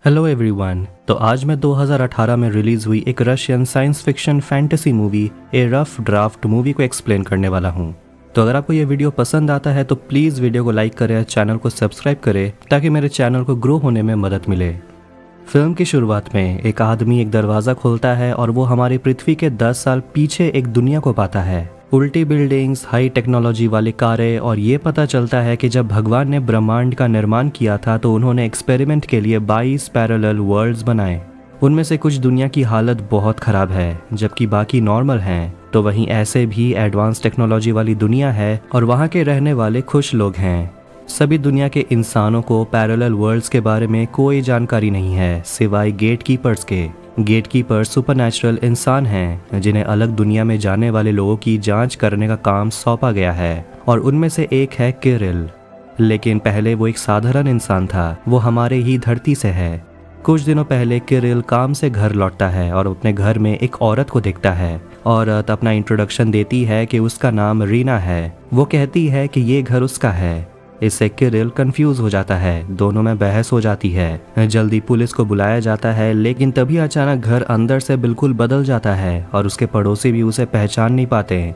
Hello everyone. तो आज मैं 2018 में रिलीज हुई एक Russian science fiction fantasy movie ए रफ ड्राफ्ट मूवी को एक्सप्लेन करने वाला हूँ। तो अगर आपको ये वीडियो पसंद आता है तो प्लीज़ वीडियो को लाइक करें, चैनल को सब्सक्राइब करें ताकि मेरे चैनल को ग्रो होने में मदद मिले। फिल्म की शुरुआत में एक आदमी एक दरवाज़ा खोलता है और वो हमारी पृथ्वी के 10 साल पीछे एक दुनिया को पाता है। उल्टी बिल्डिंग्स, हाई टेक्नोलॉजी वाली कारें, और ये पता चलता है कि जब भगवान ने ब्रह्मांड का निर्माण किया था तो उन्होंने एक्सपेरिमेंट के लिए 22 पैरेलल वर्ल्ड्स बनाए। उनमें से कुछ दुनिया की हालत बहुत ख़राब है जबकि बाकी नॉर्मल हैं। तो वहीं ऐसे भी एडवांस टेक्नोलॉजी वाली दुनिया है और वहाँ के रहने वाले खुश लोग हैं। सभी दुनिया के इंसानों को पैरेलल वर्ल्ड्स के बारे में कोई जानकारी नहीं है सिवाय गेटकीपर्स के। गेटकीपर सुपरनैचुरल इंसान हैं जिन्हें अलग दुनिया में जाने वाले लोगों की जांच करने का काम सौंपा गया है और उनमें से एक है किरिल। लेकिन पहले वो एक साधारण इंसान था, वो हमारे ही धरती से है। कुछ दिनों पहले किरिल काम से घर लौटता है और अपने घर में एक औरत को देखता है। औरत अपना इंट्रोडक्शन देती है कि उसका नाम रीना है। वो कहती है कि ये घर उसका है। इससे किरिल कंफ्यूज हो जाता है, दोनों में बहस हो जाती है। जल्दी पुलिस को बुलाया जाता है लेकिन तभी अचानक घर अंदर से बिल्कुल बदल जाता है और उसके पड़ोसी भी उसे पहचान नहीं पाते।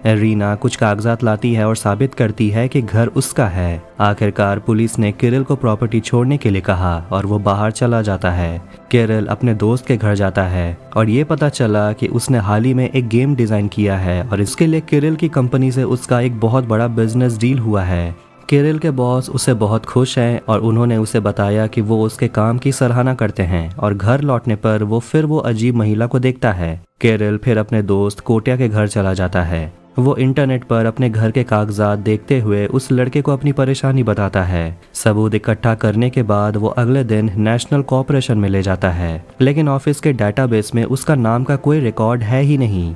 रीना कुछ कागजात लाती है और साबित करती है कि घर उसका है। आखिरकार पुलिस ने किरिल को प्रॉपर्टी छोड़ने के लिए कहा और वो बाहर चला जाता है। किरिल अपने दोस्त के घर जाता है और ये पता चला कि उसने हाल ही में एक गेम डिज़ाइन किया है और इसके लिए किरिल की कंपनी से उसका एक बहुत बड़ा बिजनेस डील हुआ है। किरिल के बॉस उससे बहुत खुश हैं और उन्होंने उसे बताया कि वो उसके काम की सराहना करते हैं। और घर लौटने पर वो अजीब महिला को देखता है। किरिल फिर अपने दोस्त कोटिया के घर चला जाता है। वो इंटरनेट पर अपने घर के कागजात देखते हुए उस लड़के को अपनी परेशानी बताता है। सबूत इकट्ठा करने के बाद वो अगले दिन नेशनल कॉर्पोरेशन में ले जाता है, लेकिन ऑफिस के डाटाबेस में उसका नाम का कोई रिकॉर्ड है ही नहीं।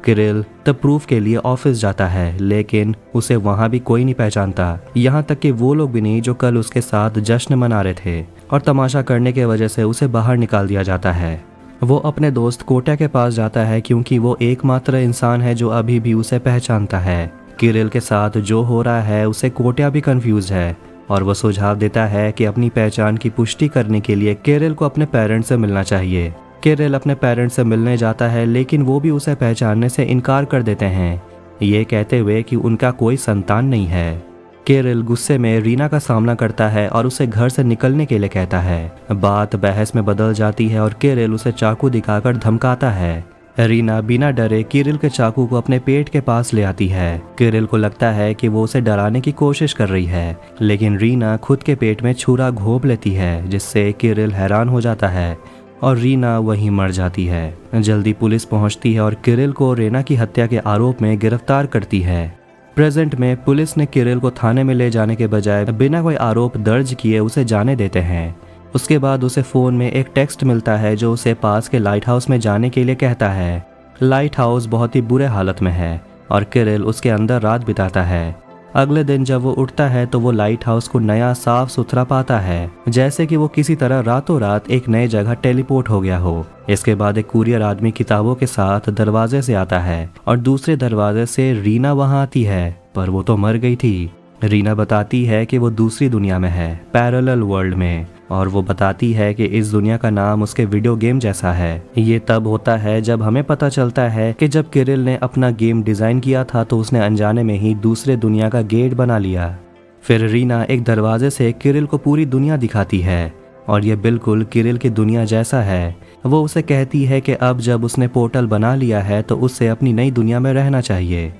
किरिल तब प्रूफ के लिए ऑफिस जाता है लेकिन उसे वहां भी कोई नहीं पहचानता, यहाँ तक कि वो लोग भी नहीं जो कल उसके साथ जश्न मना रहे थे। और तमाशा करने के वजह से उसे बाहर निकाल दिया जाता है। वो अपने दोस्त कोटिया के पास जाता है क्योंकि वो एकमात्र इंसान है जो अभी भी उसे पहचानता है। किरिल के साथ जो हो रहा है उसे कोटिया भी कंफ्यूज है और वो सुझाव देता है कि अपनी पहचान की पुष्टि करने के लिए किरिल को अपने पेरेंट्स से मिलना चाहिए। किरिल अपने पेरेंट्स से मिलने जाता है लेकिन वो भी उसे पहचानने से इनकार कर देते हैं, ये कहते हुए कि उनका कोई संतान नहीं है। किरिल गुस्से में रीना का सामना करता है और उसे घर से निकलने के लिए कहता है। बात बहस में बदल जाती है और किरिल उसे चाकू दिखाकर धमकाता है। रीना बिना डरे किरिल के चाकू को अपने पेट के पास ले आती है। किरिल को लगता है कि वो उसे डराने की कोशिश कर रही है, लेकिन रीना खुद के पेट में छुरा घोंप लेती है जिससे किरिल हैरान हो जाता है और रीना वहीं मर जाती है। जल्दी पुलिस पहुंचती है और किरिल को रीना की हत्या के आरोप में गिरफ्तार करती है। प्रेजेंट में पुलिस ने किरिल को थाने में ले जाने के बजाय बिना कोई आरोप दर्ज किए उसे जाने देते हैं। उसके बाद उसे फ़ोन में एक टेक्स्ट मिलता है जो उसे पास के लाइट हाउस में जाने के लिए कहता है। लाइट हाउस बहुत ही बुरे हालत में है और किरिल उसके अंदर रात बिताता है। अगले दिन जब वो उठता है तो वो लाइट हाउस को नया साफ सुथरा पाता है, जैसे कि वो किसी तरह रातों रात एक नई जगह टेलीपोर्ट हो गया हो। इसके बाद एक कुरियर आदमी किताबों के साथ दरवाजे से आता है और दूसरे दरवाजे से रीना वहां आती है, पर वो तो मर गई थी। रीना बताती है कि वो दूसरी दुनिया में है, पैरेलल वर्ल्ड में, और वो बताती है कि इस दुनिया का नाम उसके वीडियो गेम जैसा है। ये तब होता है जब हमें पता चलता है कि जब किरिल ने अपना गेम डिज़ाइन किया था तो उसने अनजाने में ही दूसरे दुनिया का गेट बना लिया। फिर रीना एक दरवाजे से किरिल को पूरी दुनिया दिखाती है और ये बिल्कुल किरिल की दुनिया जैसा है। वो उसे कहती है कि अब जब उसने पोर्टल बना लिया है तो उससे अपनी नई दुनिया में रहना चाहिए।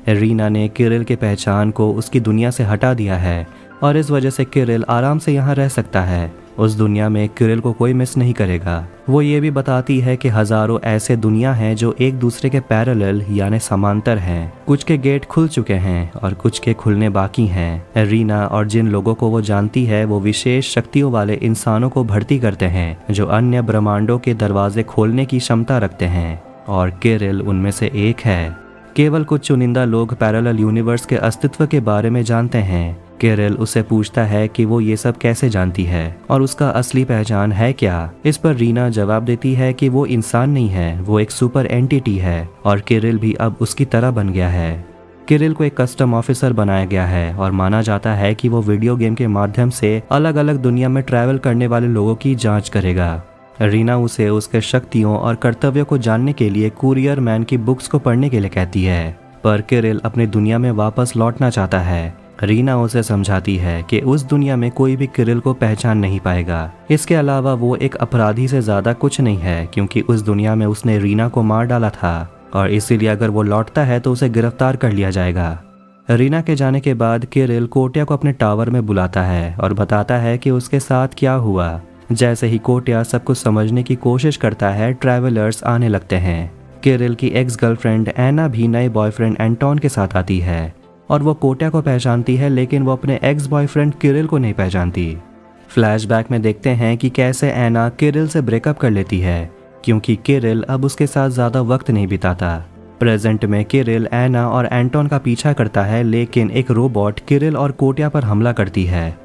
रीना ने किरिल के पहचान को उसकी दुनिया से हटा दिया है और इस वजह से किरिल आराम से यहाँ रह सकता है। उस दुनिया में किरिल को कोई मिस नहीं करेगा। वो ये भी बताती है कि हजारों ऐसे दुनिया हैं जो एक दूसरे के पैरेलल यानी समांतर हैं। कुछ के गेट खुल चुके हैं और कुछ के खुलने बाकी हैं। रीना और जिन लोगों को वो जानती है वो विशेष शक्तियों वाले इंसानों को भर्ती करते हैं जो अन्य ब्रह्मांडों के दरवाजे खोलने की क्षमता रखते हैं और किरिल उनमें से एक है। केवल कुछ चुनिंदा लोग पैरेलल यूनिवर्स के अस्तित्व के बारे में जानते हैं। किरिल उससे पूछता है कि वो ये सब कैसे जानती है और उसका असली पहचान है क्या। इस पर रीना जवाब देती है कि वो इंसान नहीं है, वो एक सुपर एंटिटी है और किरिल भी अब उसकी तरह बन गया है। किरिल को एक कस्टम ऑफिसर बनाया गया है और माना जाता है कि वो वीडियो गेम के माध्यम से अलग अलग दुनिया में ट्रैवल करने वाले लोगों की जांच करेगा। रीना उसे उसके शक्तियों और कर्तव्यों को जानने के लिए कुरियर मैन की बुक्स को पढ़ने के लिए कहती है, पर किरिल अपनी दुनिया में वापस लौटना चाहता है। रीना उसे समझाती है कि उस दुनिया में कोई भी किरिल को पहचान नहीं पाएगा। इसके अलावा वो एक अपराधी से ज्यादा कुछ नहीं है, क्योंकि उस दुनिया में उसने रीना को मार डाला था और इसीलिए अगर वो लौटता है तो उसे गिरफ्तार कर लिया जाएगा। रीना के जाने के बाद किरिल कोटिया को अपने टावर में बुलाता है और बताता है कि उसके साथ क्या हुआ। जैसे ही कोटिया सब कुछ समझने की कोशिश करता है, ट्रैवलर्स आने लगते हैं। किरिल की एक्स गर्लफ्रेंड एना भी नए बॉयफ्रेंड एंटोन के साथ आती है और वो कोटिया को पहचानती है, लेकिन वो अपने एक्स बॉयफ्रेंड किरिल को नहीं पहचानती। फ्लैशबैक में देखते हैं कि कैसे एना किरिल से ब्रेकअप कर लेती है, क्योंकि किरिल अब उसके साथ ज़्यादा वक्त नहीं बिताता। प्रेजेंट में किरिल एना और एंटोन का पीछा करता है, लेकिन एक रोबोट किरिल और कोटिया पर हमला करती है।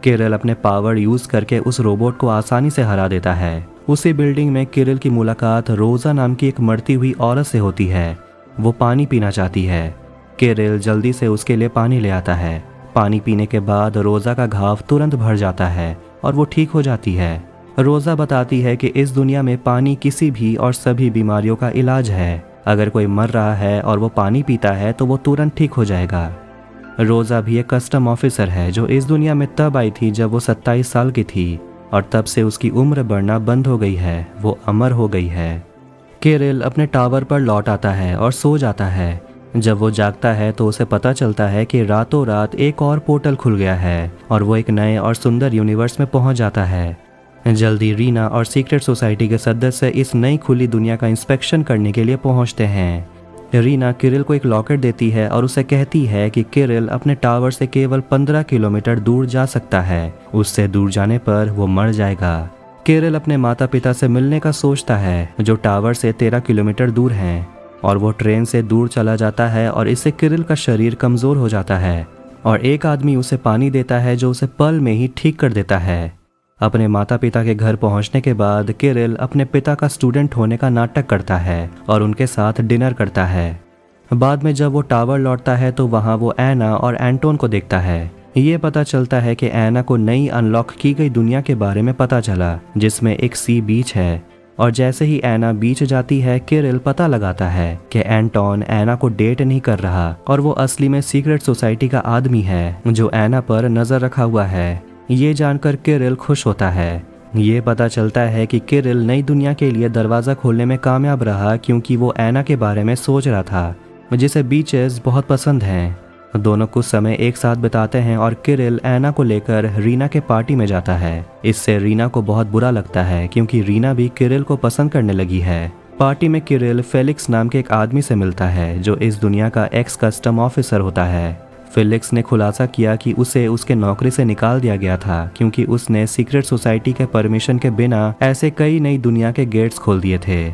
किरिल अपने पावर यूज़ करके उस रोबोट को आसानी से हरा देता है। उसी बिल्डिंग में किरिल की मुलाकात रोज़ा नाम की एक मरती हुई औरत से होती है। वो पानी पीना चाहती है। किरिल जल्दी से उसके लिए पानी ले आता है। पानी पीने के बाद रोज़ा का घाव तुरंत भर जाता है और वो ठीक हो जाती है। रोज़ा बताती है कि इस दुनिया में पानी किसी भी और सभी बीमारियों का इलाज है। अगर कोई मर रहा है और वो पानी पीता है तो वो तुरंत ठीक हो जाएगा। रोज़ा भी एक कस्टम ऑफिसर है जो इस दुनिया में तब आई थी जब वो 27 साल की थी और तब से उसकी उम्र बढ़ना बंद हो गई है। वो अमर हो गई है। किरिल अपने टावर पर लौट आता है और सो जाता है। जब वो जागता है तो उसे पता चलता है कि रातों रात एक और पोर्टल खुल गया है और वो एक नए और सुंदर यूनिवर्स में पहुंच जाता है। जल्दी रीना और सीक्रेट सोसाइटी के सदस्य इस नई खुली दुनिया का इंस्पेक्शन करने के लिए पहुंचते हैं। रीना किरिल को एक लॉकेट देती है और उसे कहती है कि किरिल अपने टावर से केवल 15 किलोमीटर दूर जा सकता है। उससे दूर जाने पर वो मर जाएगा। किरिल अपने माता पिता से मिलने का सोचता है, जो टावर से 13 किलोमीटर दूर हैं, और वो ट्रेन से दूर चला जाता है और इससे किरिल का शरीर कमज़ोर हो जाता है और एक आदमी उसे पानी देता है जो उसे पल में ही ठीक कर देता है। अपने माता पिता के घर पहुंचने के बाद किरिल अपने पिता का स्टूडेंट होने का नाटक करता है और उनके साथ डिनर करता है। बाद में जब वो टावर लौटता है तो वहाँ वो एना और एंटोन को देखता है। ये पता चलता है कि एना को नई अनलॉक की गई दुनिया के बारे में पता चला, जिसमें एक सी बीच है। और जैसे ही एना बीच जाती है, किरिल पता लगाता है कि एंटोन एना को डेट नहीं कर रहा और वो असली में सीक्रेट सोसाइटी का आदमी है जो एना पर नजर रखा हुआ है। ये जानकर किरिल खुश होता है। ये पता चलता है कि किरिल नई दुनिया के लिए दरवाज़ा खोलने में कामयाब रहा, क्योंकि वो एना के बारे में सोच रहा था, जिसे बीचेस बहुत पसंद हैं। दोनों कुछ समय एक साथ बिताते हैं और किरिल एना को लेकर रीना के पार्टी में जाता है। इससे रीना को बहुत बुरा लगता है, क्योंकि रीना भी किरिल को पसंद करने लगी है। पार्टी में किरिल फेलिक्स नाम के एक आदमी से मिलता है जो इस दुनिया का एक्स कस्टम ऑफिसर होता है। फेलिक्स ने खुलासा किया कि उसे उसके नौकरी से निकाल दिया गया था, क्योंकि उसने सीक्रेट सोसाइटी के परमिशन के बिना ऐसे कई नई दुनिया के गेट्स खोल दिए थे।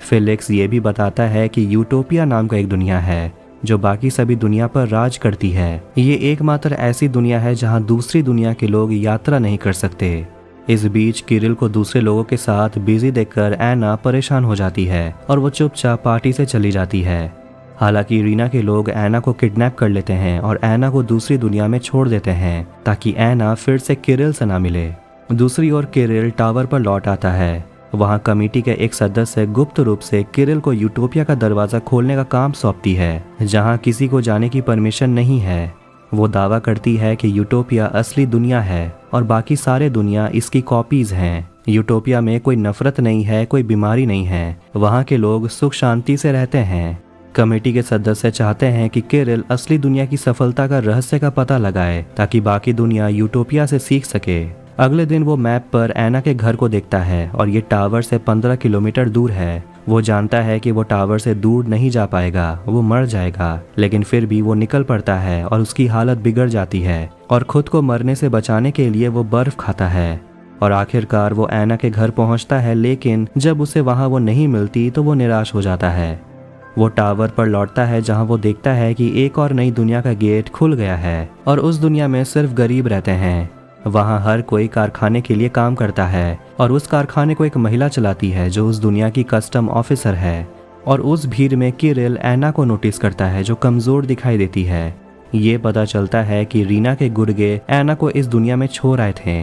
फेलिक्स ये भी बताता है कि यूटोपिया नाम का एक दुनिया है जो बाकी सभी दुनिया पर राज करती है। ये एकमात्र ऐसी दुनिया है जहां दूसरी दुनिया के लोग यात्रा नहीं कर सकते। इस बीच किरिल को दूसरे लोगों के साथ बिजी देखकर एना परेशान हो जाती है और वो चुपचाप पार्टी से चली जाती है। हालांकि रीना के लोग एना को किडनैप कर लेते हैं और एना को दूसरी दुनिया में छोड़ देते हैं ताकि एना फिर से किरिल से ना मिले। दूसरी ओर किरिल टावर पर लौट आता है। वहां कमेटी के एक सदस्य गुप्त रूप से किरिल को यूटोपिया का दरवाजा खोलने का काम सौंपती है, जहां किसी को जाने की परमिशन नहीं है। वो दावा करती है कि यूटोपिया असली दुनिया है और बाकी सारे दुनिया इसकी कॉपीज हैं। यूटोपिया में कोई नफरत नहीं है, कोई बीमारी नहीं है। वहाँ के लोग सुख शांति से रहते हैं। कमेटी के सदस्य चाहते हैं कि किरिल असली दुनिया की सफलता का रहस्य का पता लगाए ताकि बाकी दुनिया यूटोपिया से सीख सके। अगले दिन वो मैप पर एना के घर को देखता है और ये टावर से 15 किलोमीटर दूर है। वो जानता है कि वो टावर से दूर नहीं जा पाएगा, वो मर जाएगा, लेकिन फिर भी वो निकल पड़ता है और उसकी हालत बिगड़ जाती है और खुद को मरने से बचाने के लिए वो बर्फ खाता है। और आखिरकार वो एना के घर पहुंचता है, लेकिन जब उसे वहां वो नहीं मिलती तो वो निराश हो जाता है। वो टावर पर लौटता है जहां वो देखता है कि एक और नई दुनिया का गेट खुल गया है और उस दुनिया में सिर्फ गरीब रहते हैं। वहां हर कोई कारखाने के लिए काम करता है और उस कारखाने को एक महिला चलाती है जो उस दुनिया की कस्टम ऑफिसर है। और उस भीड़ में किरिल एना को नोटिस करता है जो कमजोर दिखाई देती है। ये पता चलता है कि रीना के गुर्गे एना को इस दुनिया में छोड़ आए थे।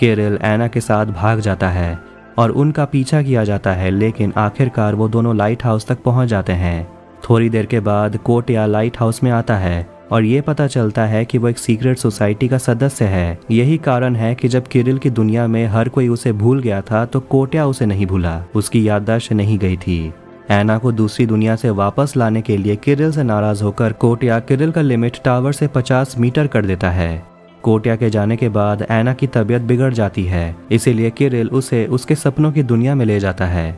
किरिल एना के साथ भाग जाता है और उनका पीछा किया जाता है, लेकिन आखिरकार वो दोनों लाइट हाउस तक पहुंच जाते हैं। थोड़ी देर के बाद कोटिया लाइट हाउस में आता है और ये पता चलता है कि वो एक सीक्रेट सोसाइटी का सदस्य है। यही कारण है कि जब किरिल की दुनिया में हर कोई उसे भूल गया था तो कोटिया उसे नहीं भूला, उसकी याददाश्त नहीं गई थी। एना को दूसरी दुनिया से वापस लाने के लिए किरिल से नाराज होकर कोटिया किरिल का लिमिट टावर से 50 मीटर कर देता है। कोटिया के जाने के बाद एना की तबीयत बिगड़ जाती है, इसीलिए किरिल उसे उसके सपनों की दुनिया में ले जाता है।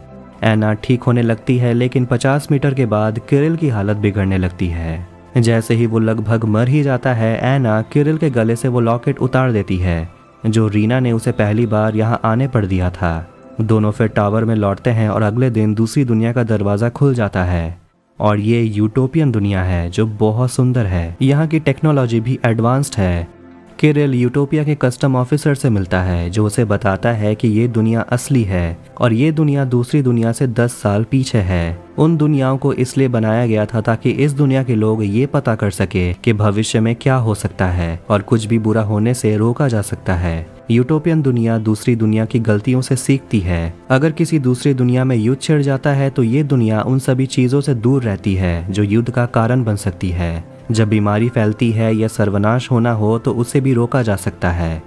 एना ठीक होने लगती है, लेकिन 50 मीटर के बाद किरिल की हालत बिगड़ने लगती है। जैसे ही वो लगभग मर ही जाता है, एना किरिल के गले से वो लॉकेट उतार देती है जो रीना ने उसे पहली बार यहाँ आने पर दिया था। दोनों फिर टावर में लौटते हैं और अगले दिन दूसरी दुनिया का दरवाज़ा खुल जाता है और ये यूटोपियन दुनिया है जो बहुत सुंदर है। यहाँ की टेक्नोलॉजी भी एडवांस्ड है। किरिल यूटोपिया के कस्टम ऑफिसर से मिलता है जो उसे बताता है कि ये दुनिया असली है और ये दुनिया दूसरी दुनिया से 10 साल पीछे है। उन दुनियाओं को इसलिए बनाया गया था ताकि इस दुनिया के लोग ये पता कर सके कि भविष्य में क्या हो सकता है और कुछ भी बुरा होने से रोका जा सकता है। यूटोपियन दुनिया दूसरी दुनिया की गलतियों से सीखती है। अगर किसी दूसरी दुनिया में युद्ध छिड़ जाता है तो ये दुनिया उन सभी चीजों से दूर रहती है जो युद्ध का कारण बन सकती है। जब बीमारी फैलती है या सर्वनाश होना हो तो उसे भी रोका जा सकता है।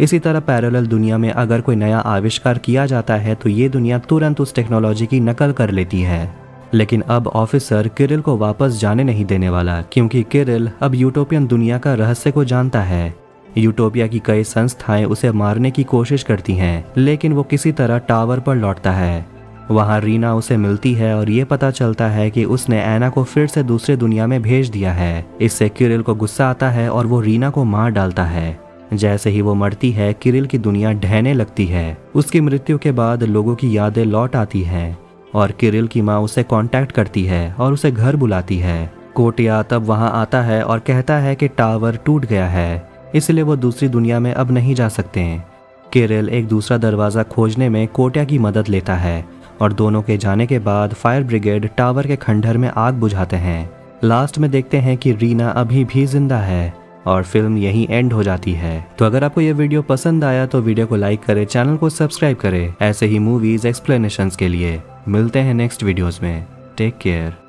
इसी तरह पैरेलल दुनिया में अगर कोई नया आविष्कार किया जाता है तो ये दुनिया तुरंत उस टेक्नोलॉजी की नकल कर लेती है। लेकिन अब ऑफिसर किरिल को वापस जाने नहीं देने वाला, क्योंकि किरिल अब यूटोपियन दुनिया का रहस्य को जानता है। यूटोपिया की कई संस्थाएं उसे मारने की कोशिश करती हैं, लेकिन वो किसी तरह टावर पर लौटता है। वहाँ रीना उसे मिलती है और ये पता चलता है कि उसने एना को फिर से दूसरे दुनिया में भेज दिया है। इससे किरिल को गुस्सा आता है और वो रीना को मार डालता है। जैसे ही वो मरती है, किरिल की दुनिया ढहने लगती है। उसकी मृत्यु के बाद लोगों की यादें लौट आती हैं और किरिल की माँ उसे कांटेक्ट करती है और उसे घर बुलाती है। कोटिया तब वहाँ आता है और कहता है कि टावर टूट गया है, इसलिए वो दूसरी दुनिया में अब नहीं जा सकते। किरिल एक दूसरा दरवाज़ा खोजने में कोटिया की मदद लेता है और दोनों के जाने के बाद फायर ब्रिगेड टावर के खंडहर में आग बुझाते हैं। लास्ट में देखते हैं कि रीना अभी भी जिंदा है और फिल्म यहीं एंड हो जाती है। तो अगर आपको ये वीडियो पसंद आया तो वीडियो को लाइक करें, चैनल को सब्सक्राइब करें ऐसे ही मूवीज एक्सप्लेनेशंस के लिए। मिलते हैं नेक्स्ट वीडियोस में। Take care.